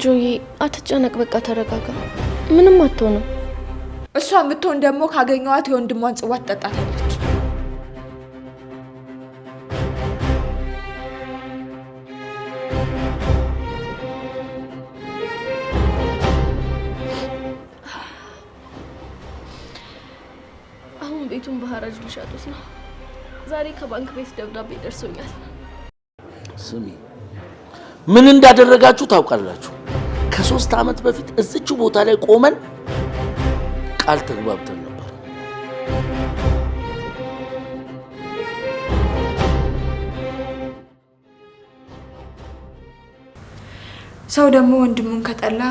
ጆዬ አትጨነቅ፣ በቃ ተረጋጋ። ምንም አትሆንም። እሷ የምትሆን ደግሞ ካገኘዋት የወንድሟን ጽዋ ትጠጣታለች። አሁን ቤቱን በሐራጅ ሊሸጡት ነው። ዛሬ ከባንክ ቤት ደብዳቤ ደርሶኛል። ስሚ፣ ምን እንዳደረጋችሁ ታውቃላችሁ? ከ3 ዓመት በፊት እዚች ቦታ ላይ ቆመን ቃል ተግባብተን ነበር። ሰው ደግሞ ወንድሙን ከጠላ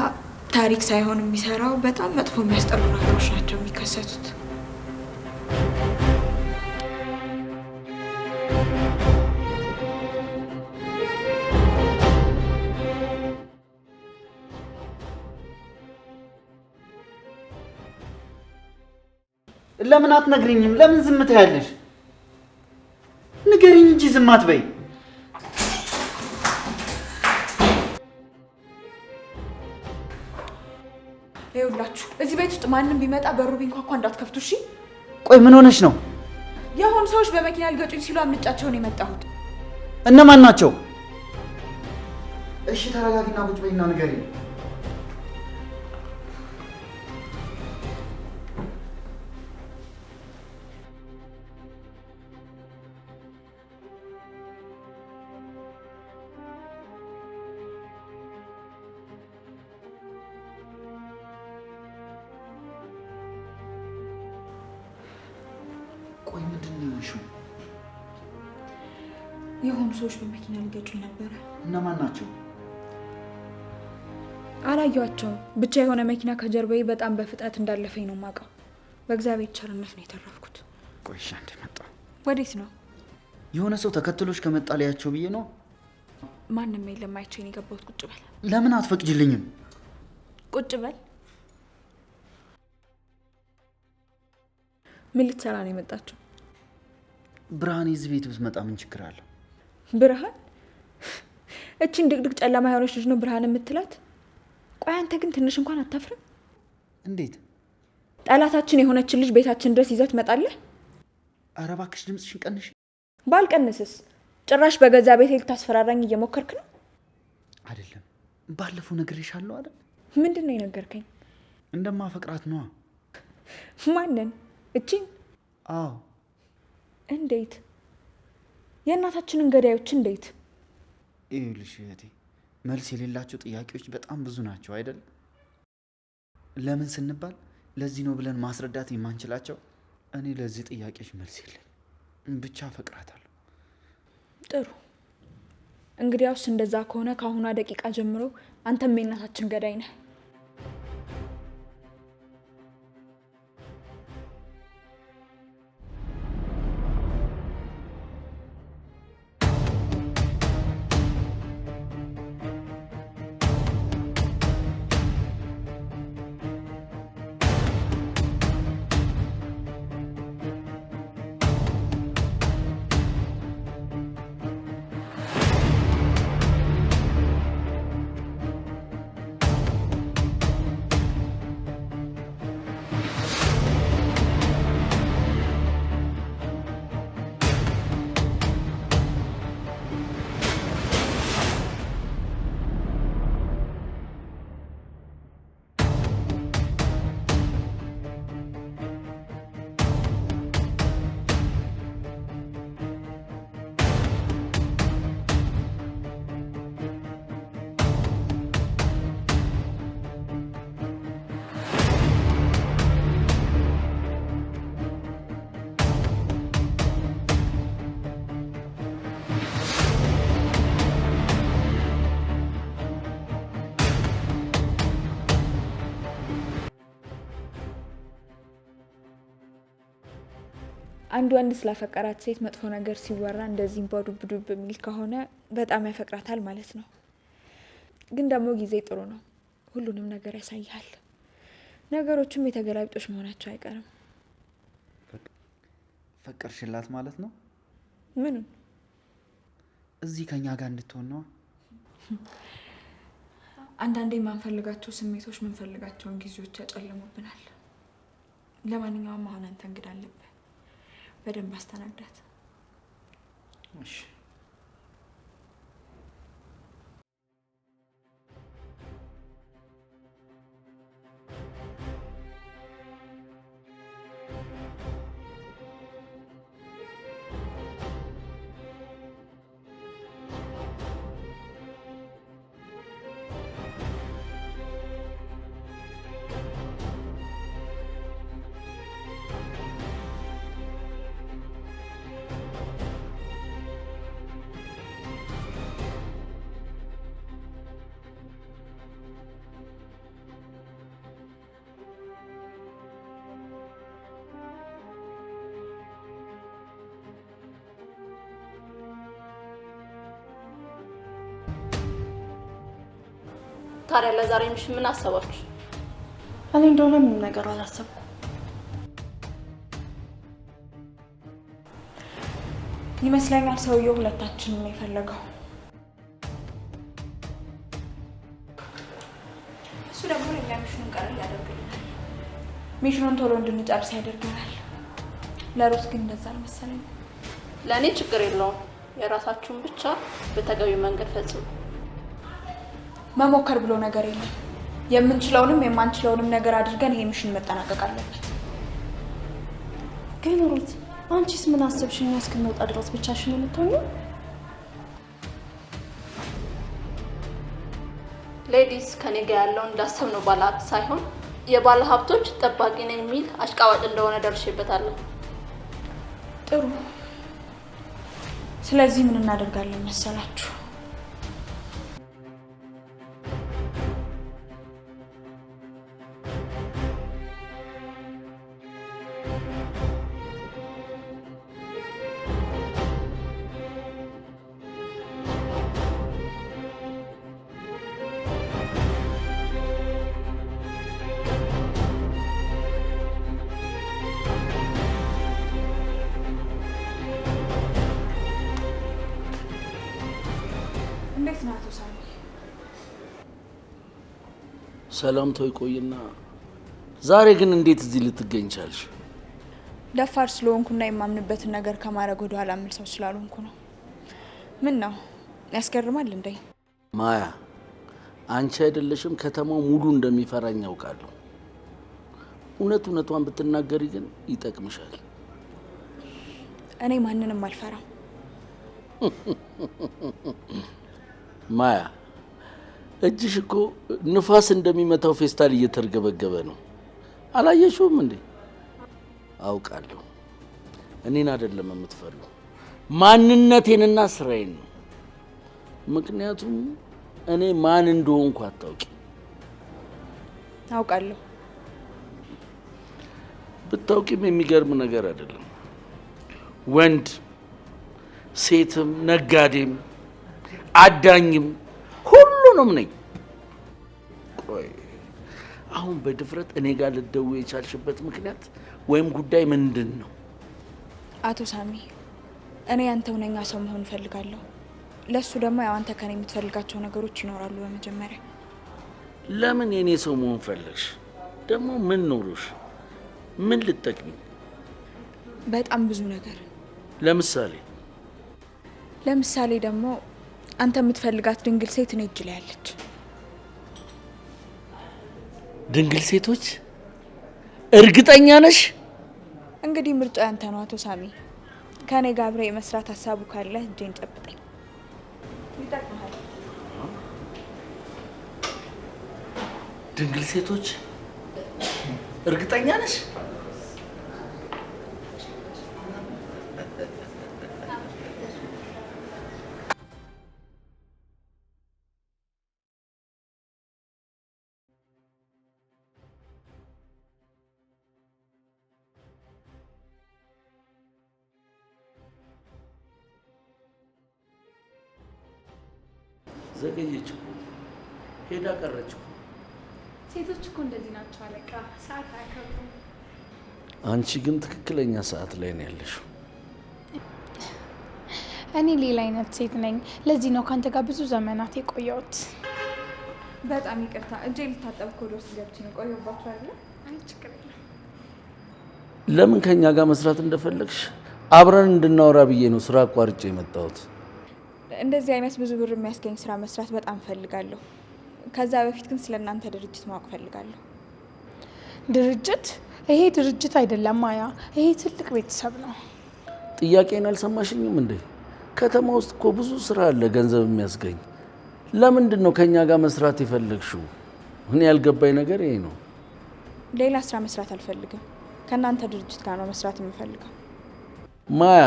ታሪክ ሳይሆን የሚሰራው በጣም መጥፎ የሚያስጠሉ ነገሮች ናቸው የሚከሰቱት። ለምን አትነግሪኝም? ለምን ዝም ትያለሽ? ንገሪኝ እንጂ ዝም አትበይ። ይኸውላችሁ እዚህ ቤት ውስጥ ማንም ቢመጣ በሩ ቢንኳኳ እንዳትከፍቱ እሺ? ቆይ ምን ሆነሽ ነው? የሆኑ ሰዎች በመኪና ሊገጩኝ ሲሉ አምልጫቸው ነው የመጣሁት። እነማን ናቸው? እሺ ተረጋጊና ቁጭ በይና ንገሪኝ። ቆይ ምንድን ነው የሆንሽው? የሆኑ ሰዎች በመኪና ሊገጩኝ ነበረ። እነማን ናቸው? አላየኋቸውም። ብቻ የሆነ መኪና ከጀርባዬ በጣም በፍጥነት እንዳለፈኝ ነው የማውቀው። በእግዚአብሔር ቸርነት ነው የተረፍኩት። ቆይ እሺ፣ አንዴ መጣሁ። ወዴት ነው? የሆነ ሰው ተከትሎሽ ከመጣ ሊያቸው ብዬ ነው። ማንም የለም፣ አይቼ ነው የገባሁት። ቁጭ በል። ለምን አትፈቅጂልኝም? ቁጭ በል። ምን ልትሰራ ነው የመጣችው? ብርሃን እዚህ ቤት ብትመጣ ምን ችግር አለው? ብርሃን? እቺን ድቅድቅ ጨለማ የሆነች ልጅ ነው ብርሃን የምትላት? ቆይ አንተ ግን ትንሽ እንኳን አታፍርም? እንዴት? ጠላታችን የሆነችን ልጅ ቤታችን ድረስ ይዘህ ትመጣለህ? ኧረ እባክሽ ድምፅሽን ቀንሽ። ባልቀንስስ? ጭራሽ በገዛ ቤቴ ልታስፈራራኝ እየሞከርክ ነው? አይደለም፣ ባለፈው ነግሬሻለሁ አይደል? ምንድን ነው የነገርከኝ? እንደማፈቅራት ነዋ። ማንን? እቺን? አዎ። እንዴት? የእናታችንን ገዳዮች እንዴት? ይኸውልሽ እህቴ፣ መልስ የሌላቸው ጥያቄዎች በጣም ብዙ ናቸው አይደል? ለምን ስንባል ለዚህ ነው ብለን ማስረዳት የማንችላቸው። እኔ ለዚህ ጥያቄዎች መልስ የለኝም፣ ብቻ አፈቅራታለሁ። ጥሩ። እንግዲያውስ እንደዛ ከሆነ ከአሁኗ ደቂቃ ጀምሮ አንተም የእናታችን ገዳይ ነህ። አንድ ወንድ ስላፈቀራት ሴት መጥፎ ነገር ሲወራ እንደዚህ በዱብ ዱብ የሚል ከሆነ በጣም ያፈቅራታል ማለት ነው። ግን ደግሞ ጊዜ ጥሩ ነው፣ ሁሉንም ነገር ያሳያል። ነገሮችም የተገላቢጦሽ መሆናቸው አይቀርም። ፈቀርሽላት ማለት ነው? ምኑን? እዚህ ከኛ ጋር እንድትሆን ነው። አንዳንዴ የማንፈልጋቸው ስሜቶች የምንፈልጋቸውን ጊዜዎች ያጨልሙብናል። ለማንኛውም አሁን አንተ እንግዳ አለብህ፣ በደንብ አስተናግዳት። እሺ። ታዲያ ለዛሬ ምሽት ምን አሰባችሁ? እኔ እንደሆነ ምንም ነገር አላሰብኩም። ይመስለኛል ሰውየው ሁለታችንን ነው የፈለገው። እሱ ደግሞ ለእኛ ሚሽኑን ቀለል ያደርግልናል። ሚሽኑን ቶሎ እንድንጨርስ ያደርገናል። ለሮስ ግን እንደዛ አልመሰለኝም። ለእኔ ችግር የለውም። የራሳችሁን ብቻ በተገቢ መንገድ ፈጽሙ። መሞከር ብሎ ነገር የለም። የምንችለውንም የማንችለውንም ነገር አድርገን ይሄ ሚሽን መጠናቀቅ አለበት። ግን ሩት አንቺስ ምን አሰብሽ? እኛ እስክንወጣ ድረስ ብቻሽን የምትሆኚው? ሌዲስ ከኔ ጋር ያለው እንዳሰብነው ባለሀብት ሳይሆን የባለሀብቶች ጠባቂ ነኝ የሚል አሽቃባጭ እንደሆነ ደርሼበታለሁ። ጥሩ። ስለዚህ ምን እናደርጋለን መሰላችሁ? እንዴት ነው አቶ ሳሚ? ሰላምታው ይቆይና ዛሬ ግን እንዴት እዚህ ልትገኝ ቻልሽ? ደፋር ስለሆንኩና የማምንበትን ነገር ከማድረግ ወደ ኋላ ምል ሰው ስላልሆንኩ ነው። ምን ነው ያስገርማል እንዴ? ማያ አንቺ አይደለሽም ከተማው ሙሉ እንደሚፈራኝ ያውቃለሁ። እውነቷን ብትናገሪ ግን ይጠቅምሻል። እኔ ማንንም አልፈራም። ማያ እጅሽ እኮ ንፋስ እንደሚመታው ፌስታል እየተርገበገበ ነው። አላየሽውም እንዴ? አውቃለሁ። እኔን አይደለም የምትፈሪው፣ ማንነቴንና ስራዬን ነው። ምክንያቱም እኔ ማን እንደሆንኩ አታውቂ። አውቃለሁ። ብታውቂም የሚገርም ነገር አይደለም። ወንድ ሴትም ነጋዴም አዳኝም ሁሉንም ነኝ። ቆይ አሁን በድፍረት እኔ ጋር ልትደውይ የቻልሽበት ምክንያት ወይም ጉዳይ ምንድን ነው? አቶ ሳሚ እኔ ያንተ ሁነኛ ሰው መሆን እፈልጋለሁ። ለሱ ደግሞ ያው አንተ ከኔ የምትፈልጋቸው ነገሮች ይኖራሉ። በመጀመሪያ ለምን የኔ ሰው መሆን ፈለግሽ? ደግሞ ምን ኖሮሽ? ምን ልትጠቅሚ? በጣም ብዙ ነገር። ለምሳሌ ደግሞ አንተ የምትፈልጋት ድንግል ሴት እኔ እጅ ላይ ያለች። ድንግል ሴቶች? እርግጠኛ ነሽ? እንግዲህ ምርጫ ያንተ ነው አቶ ሳሚ። ከኔ ጋር አብረህ የመስራት ሀሳቡ ካለ እጄን ጨብጠኝ። ይጠቅምሃል። ድንግል ሴቶች? እርግጠኛ ነሽ? ዘገየች እኮ ሄዳ ቀረች እኮ። ሴቶች እኮ እንደዚህ ናቸው አለቃ፣ ሰዓት አያከብሩም። አንቺ ግን ትክክለኛ ሰዓት ላይ ነው ያለሽው። እኔ ሌላ አይነት ሴት ነኝ። ለዚህ ነው ካንተ ጋር ብዙ ዘመናት የቆየሁት። በጣም ይቅርታ እጄ ልታጠብ ኮድ ውስጥ ገብቼ ነው። ቆየባችሁ አይደል? አይ ችግር የለም። ለምን ከኛ ጋር መስራት እንደፈለግሽ አብረን እንድናወራ ብዬ ነው ስራ አቋርጬ የመጣሁት። እንደዚህ አይነት ብዙ ብር የሚያስገኝ ስራ መስራት በጣም ፈልጋለሁ። ከዛ በፊት ግን ስለእናንተ ድርጅት ማወቅ ፈልጋለሁ። ድርጅት? ይሄ ድርጅት አይደለም ማያ፣ ይሄ ትልቅ ቤተሰብ ነው። ጥያቄን አልሰማሽኝም እንዴ? ከተማ ውስጥ እኮ ብዙ ስራ አለ ገንዘብ የሚያስገኝ። ለምንድን ነው ከኛ ጋር መስራት የፈለግሽው? እኔ ያልገባኝ ነገር ይሄ ነው። ሌላ ስራ መስራት አልፈልግም። ከእናንተ ድርጅት ጋር ነው መስራት የምፈልገው። ማያ፣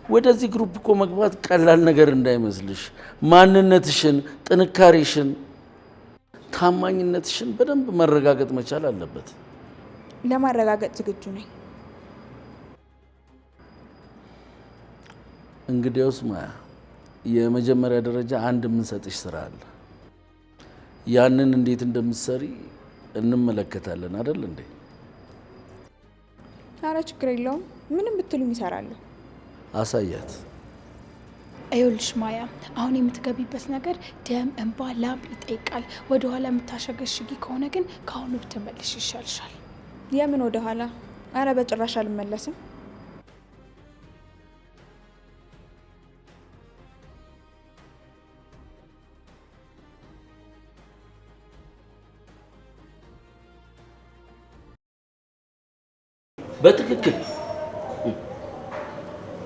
ወደዚህ ግሩፕ እኮ መግባት ቀላል ነገር እንዳይመስልሽ። ማንነትሽን፣ ጥንካሬሽን፣ ታማኝነትሽን በደንብ መረጋገጥ መቻል አለበት። ለማረጋገጥ ዝግጁ ነኝ። እንግዲያውስ ማያ፣ የመጀመሪያ ደረጃ አንድ የምንሰጥሽ ስራ አለ። ያንን እንዴት እንደምትሰሪ እንመለከታለን አይደል እንዴ? አረ ችግር የለውም። ምንም ብትሉኝ እሰራለሁ። አሳያት። ይኸውልሽ ማያ፣ አሁን የምትገቢበት ነገር ደም፣ እንባ፣ ላብ ይጠይቃል። ወደኋላ የምታሸገሽጊ ከሆነ ግን ከአሁኑ ብትመለሽ ይሻልሻል። የምን ወደኋላ? አረ በጭራሽ አልመለስም። በትክክል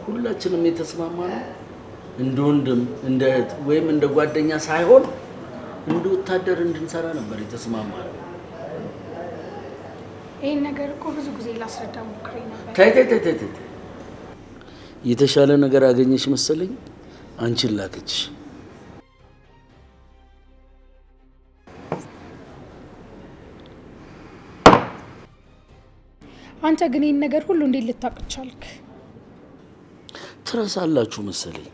ሁላችንም የተስማማነው እንደ ወንድም እንደ እህት ወይም እንደ ጓደኛ ሳይሆን እንደ ወታደር እንድንሰራ ነበር የተስማማነው። ይሄን ነገር እኮ ብዙ ጊዜ ላስረዳ ሞክሬ ነበር። ታይ የተሻለ ነገር አገኘሽ መሰለኝ አንቺን ላከችሽ። አንተ ግን ይሄን ነገር ሁሉ እንዴት ልታውቅ ቻልክ? ትረሳላችሁ መሰለኝ።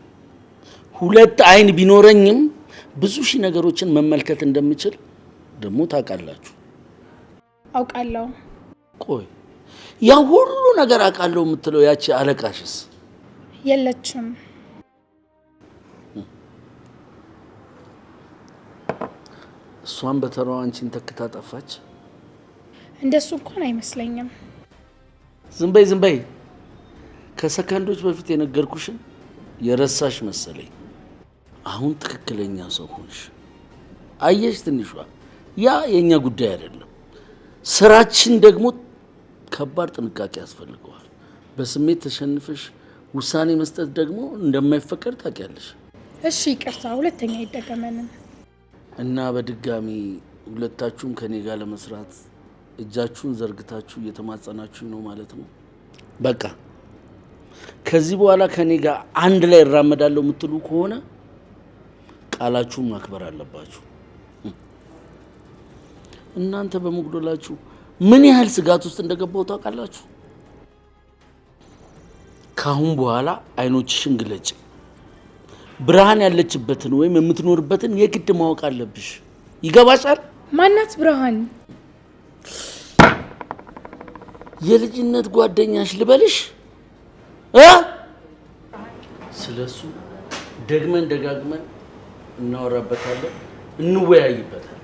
ሁለት አይን ቢኖረኝም ብዙ ሺህ ነገሮችን መመልከት እንደምችል ደግሞ ታውቃላችሁ። አውቃለሁ። ቆይ ያ ሁሉ ነገር አውቃለሁ የምትለው ያቺ አለቃሽስ? የለችም። እሷን በተራዋ አንቺን ተክታ ጠፋች? እንደሱ እንኳን አይመስለኝም። ዝም በይ። ከሰከንዶች በፊት የነገርኩሽን የረሳሽ መሰለኝ። አሁን ትክክለኛ ሰው ሆንሽ። አየሽ ትንሿ፣ ያ የኛ ጉዳይ አይደለም። ስራችን ደግሞ ከባድ ጥንቃቄ ያስፈልገዋል። በስሜት ተሸንፈሽ ውሳኔ መስጠት ደግሞ እንደማይፈቀድ ታውቂያለሽ። እሺ ይቅርታ፣ ሁለተኛ አይደገመንም። እና በድጋሚ ሁለታችሁም ከኔ ጋር ለመስራት እጃችሁን ዘርግታችሁ እየተማጸናችሁ ነው ማለት ነው። በቃ ከዚህ በኋላ ከኔ ጋር አንድ ላይ እራመዳለሁ የምትሉ ከሆነ ቃላችሁን ማክበር አለባችሁ። እናንተ በመጉደላችሁ ምን ያህል ስጋት ውስጥ እንደገባው ታውቃላችሁ? ካሁን በኋላ አይኖችሽን ግለጭ። ብርሃን ያለችበትን ወይም የምትኖርበትን የግድ ማወቅ አለብሽ። ይገባሻል? ማናት ብርሃን? የልጅነት ጓደኛሽ ልበልሽ? ስለሱ ደግመን ደጋግመን እናወራበታለን፣ እንወያይበታለን።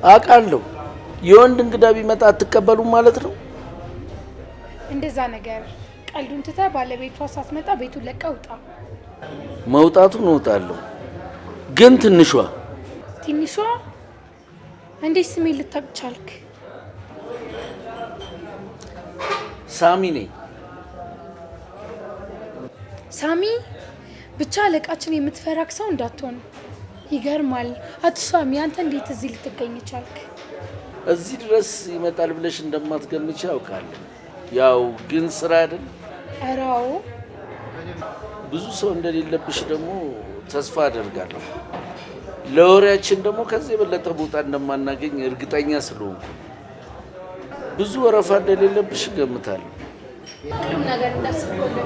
አውቃለሁ። የወንድ እንግዳ ቢመጣ አትቀበሉም ማለት ነው? እንደዛ ነገር ቀልዱን ትተህ ባለቤቷ ሳትመጣ ቤቱን ለቀህ ውጣ። መውጣቱን እወጣለሁ፣ ግን ትንሿ እንዴት ስሜን ልታውቅ ቻልክ? ሳሚ ነኝ። ሳሚ ብቻ አለቃችን የምትፈራክ ሰው እንዳትሆን። ይገርማል። አቶ ሳሚ አንተ እንዴት እዚህ ልትገኝ ቻልክ? እዚህ ድረስ ይመጣል ብለሽ እንደማትገምች ያውቃለሁ። ያው ግን ስራ አይደል? ኧረ አዎ። ብዙ ሰው እንደሌለብሽ ደግሞ ተስፋ አደርጋለሁ። ለወሬያችን ደግሞ ከዚህ የበለጠ ቦታ እንደማናገኝ እርግጠኛ ስለሆንኩ ብዙ ወረፋ እንደሌለብሽ እገምታለሁ። ሁሉም ነገር እንዳስብኩልህ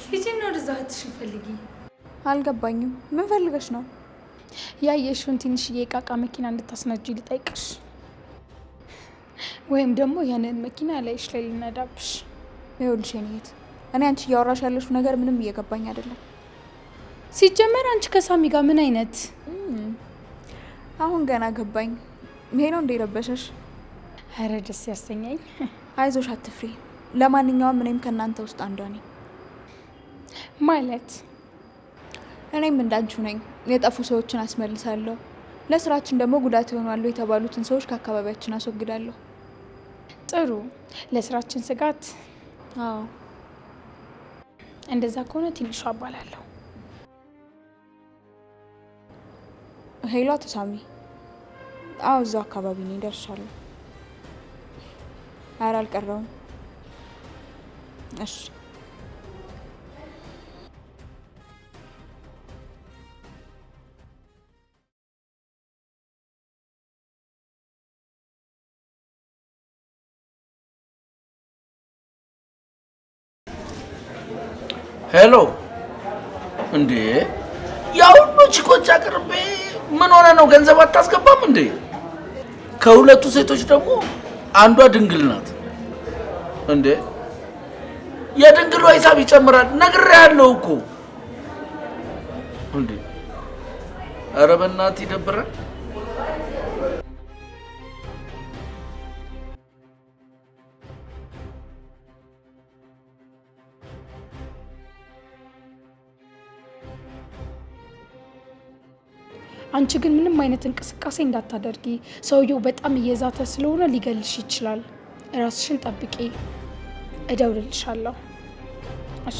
ሂጂና ወደዛ እህትሽን ፈልጊ። አልገባኝም። ምን ፈልገሽ ነው? ያየሽውን ትንሽዬ የቃቃ መኪና እንድታስነጂ ልጠይቅሽ፣ ወይም ደግሞ ያንን መኪና ላይሽ ላይ ልነዳብሽ። ይኸውልሽ የኔ እህት፣ እኔ አንቺ እያወራሽ ያለሽው ነገር ምንም እየገባኝ አይደለም። ሲጀመር አንቺ ከሳሚ ጋር ምን አይነት? አሁን ገና ገባኝ። ይሄ ነው እንደ ረበሸሽ? ኧረ ደስ ያሰኘኝ። አይዞሽ፣ አትፍሪ። ለማንኛውም እኔም ከእናንተ ውስጥ አንዷ ነኝ። ማለት እኔም እንዳንቺው ነኝ። የጠፉ ሰዎችን አስመልሳለሁ። ለስራችን ደግሞ ጉዳት ይሆናሉ የተባሉትን ሰዎች ከአካባቢያችን አስወግዳለሁ። ጥሩ። ለስራችን ስጋት? አዎ። እንደዛ ከሆነ ትንሿ እባላለሁ። ሄሎ፣ አቶ ሳሚ። አዎ፣ እዛው አካባቢ ነኝ፣ ደርሻለሁ። ኧረ አልቀረውም። እሺ። ሄሎ። እንዴ ያው ሁሉ ቺኮች አቅርቤ ምን ሆነ ነው? ገንዘብ አታስገባም እንዴ? ከሁለቱ ሴቶች ደግሞ አንዷ ድንግል ናት። እንዴ የድንግሏ ሂሳብ ይጨምራል ነግሬሃለሁ እኮ። እንዴ ኧረ በእናትህ ይደብራል። አንቺ ግን ምንም አይነት እንቅስቃሴ እንዳታደርጊ። ሰውየው በጣም እየዛተ ስለሆነ ሊገልሽ ይችላል። ራስሽን ጠብቂ። እደውልልሻለሁ። እሺ